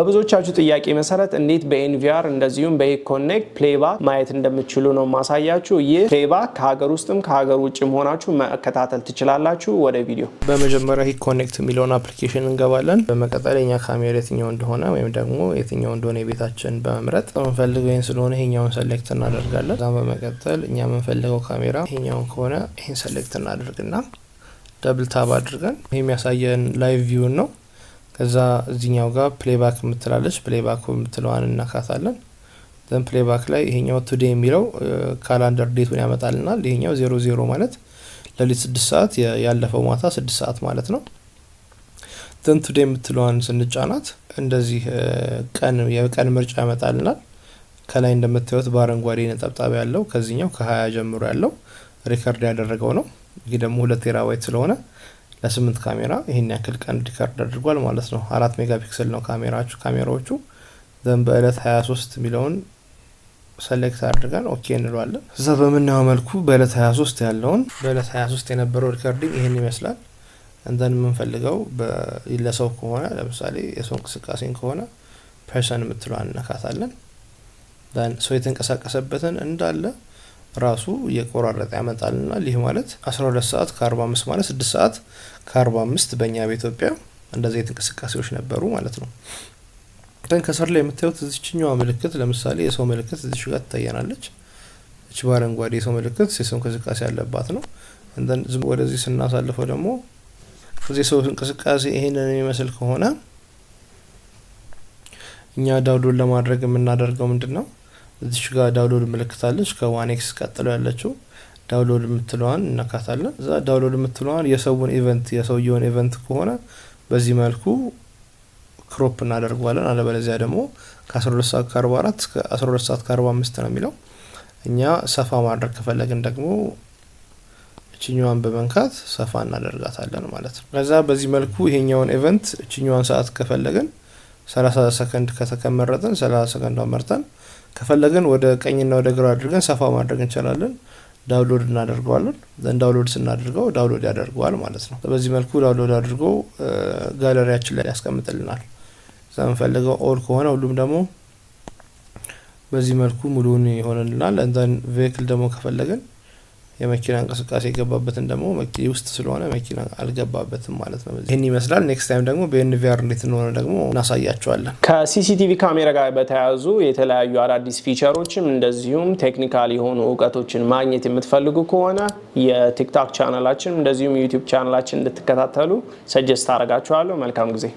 በብዙዎቻችሁ ጥያቄ መሰረት እንዴት በኤንቪአር እንደዚሁም በሂክ ኮኔክት ፕሌይባክ ማየት እንደምትችሉ ነው ማሳያችሁ። ይህ ፕሌይባክ ከሀገር ውስጥም ከሀገር ውጭም ሆናችሁ መከታተል ትችላላችሁ። ወደ ቪዲዮ በመጀመሪያ ሂክ ኮኔክት የሚለውን አፕሊኬሽን እንገባለን። በመቀጠል የኛ ካሜራ የትኛው እንደሆነ ወይም ደግሞ የትኛው እንደሆነ የቤታችን በመምረጥ የምንፈልገው ይህን ስለሆነ ይሄኛውን ሰሌክት እናደርጋለን። ከዛ በመቀጠል እኛ የምንፈልገው ካሜራ ይሄኛውን ከሆነ ይህን ሰሌክት እናደርግና ደብል ታብ አድርገን ይህ የሚያሳየን ላይቭ ቪውን ነው። ከዛ እዚህኛው ጋር ፕሌይባክ የምትላለች ፕሌይባክ የምትለዋን እናካታለን። ዘን ፕሌይባክ ላይ ይሄኛው ቱዴ የሚለው ካላንደር ዴቱን ያመጣልናል። ይሄኛው 00 ማለት ለሊት 6 ሰዓት ያለፈው ማታ 6 ሰዓት ማለት ነው። ዘን ቱዴ የምትለዋን ስንጫናት እንደዚህ የቀን ምርጫ ያመጣልናል። ከላይ እንደምታዩት በአረንጓዴ ነጠብጣብ ያለው ከዚህኛው ከ20 ጀምሮ ያለው ሪከርድ ያደረገው ነው። ይሄ ደግሞ 2 ቴራባይት ስለሆነ ለ8 ካሜራ ይሄን ያክል ቀን ሪከርድ አድርጓል ማለት ነው። 4 ሜጋፒክሰል ነው ካሜራዎቹ። ዘን በእለት 23 የሚለውን ሰሌክት አድርገን ኦኬ እንለዋለን። እዛ በምናየው መልኩ በእለት 23 ያለውን በእለት 23 የነበረው ሪከርዲንግ ይሄን ይመስላል። እንደን የምንፈልገው ለሰው ከሆነ ለምሳሌ የሰው እንቅስቃሴን ከሆነ ፐርሰን የምትለዋን እናካታለን። ዘን ሰው የተንቀሳቀሰበትን እንዳለ ራሱ እየቆራረጠ ያመጣልናል። ይህ ማለት 12 ሰዓት ከ45 ማለት 6 ሰዓት ከ45 በእኛ በኢትዮጵያ እንደዚህ እንቅስቃሴዎች ነበሩ ማለት ነው። ግን ከስር ላይ የምታዩት እዚህኛው ምልክት ለምሳሌ የሰው ምልክት እዚህ ጋር ትታየናለች። እቺ ባረንጓዴ የሰው ምልክት የሰው እንቅስቃሴ ያለባት ነው። እንደን ዝም ወደዚህ ስናሳልፈው ደግሞ እዚህ ሰው እንቅስቃሴ ይሄንን የሚመስል ከሆነ እኛ ዳውንሎድ ለማድረግ የምናደርገው ምንድነው? እዚህ ጋር ዳውንሎድ ምልክታለች ከ1x ቀጥሎ ያለችው ዳውንሎድ የምትለዋን እናካታለን። እዛ ዳውንሎድ የምትለዋን የሰውየውን ኢቨንት ከሆነ በዚህ መልኩ ክሮፕ እናደርገዋለን። አለበለዚያ ደግሞ ከ12 ሰዓት ከ44 እስከ 12 ሰዓት ከ45 ነው የሚለው። እኛ ሰፋ ማድረግ ከፈለግን ደግሞ እቺኛዋን በመንካት ሰፋ እናደርጋታለን ማለት ነው። ከዛ በዚህ መልኩ ይሄኛውን ኢቨንት እቺኛዋን ሰዓት ከፈለግን 30 ሰከንድ ከተከመረጠን 30 ሰከንድ መርጠን ከፈለግን ወደ ቀኝና ወደ ግራ አድርገን ሰፋ ማድረግ እንችላለን። ዳውንሎድ እናደርገዋለን። ዘን ዳውንሎድ ስናደርገው ዳውንሎድ ያደርገዋል ማለት ነው። በዚህ መልኩ ዳውንሎድ አድርጎ ጋለሪያችን ላይ ያስቀምጥልናል። ዘንፈልገው ኦል ከሆነ ሁሉም ደግሞ በዚህ መልኩ ሙሉውን ይሆንልናል። ዘን ቬሂክል ደግሞ ከፈለግን የመኪና እንቅስቃሴ የገባበትን ደግሞ መኪና ውስጥ ስለሆነ መኪና አልገባበትም ማለት ነው። ይሄን ይመስላል። ኔክስት ታይም ደግሞ በኤንቪአር እንዴት እንደሆነ ደግሞ እናሳያቸዋለን። ከሲሲቲቪ ካሜራ ጋር በተያያዙ የተለያዩ አዳዲስ ፊቸሮችም እንደዚሁም ቴክኒካል የሆኑ እውቀቶችን ማግኘት የምትፈልጉ ከሆነ የቲክቶክ ቻናላችን እንደዚሁም ዩቲዩብ ቻናላችን እንድትከታተሉ ሰጀስት አደርጋችኋለሁ። መልካም ጊዜ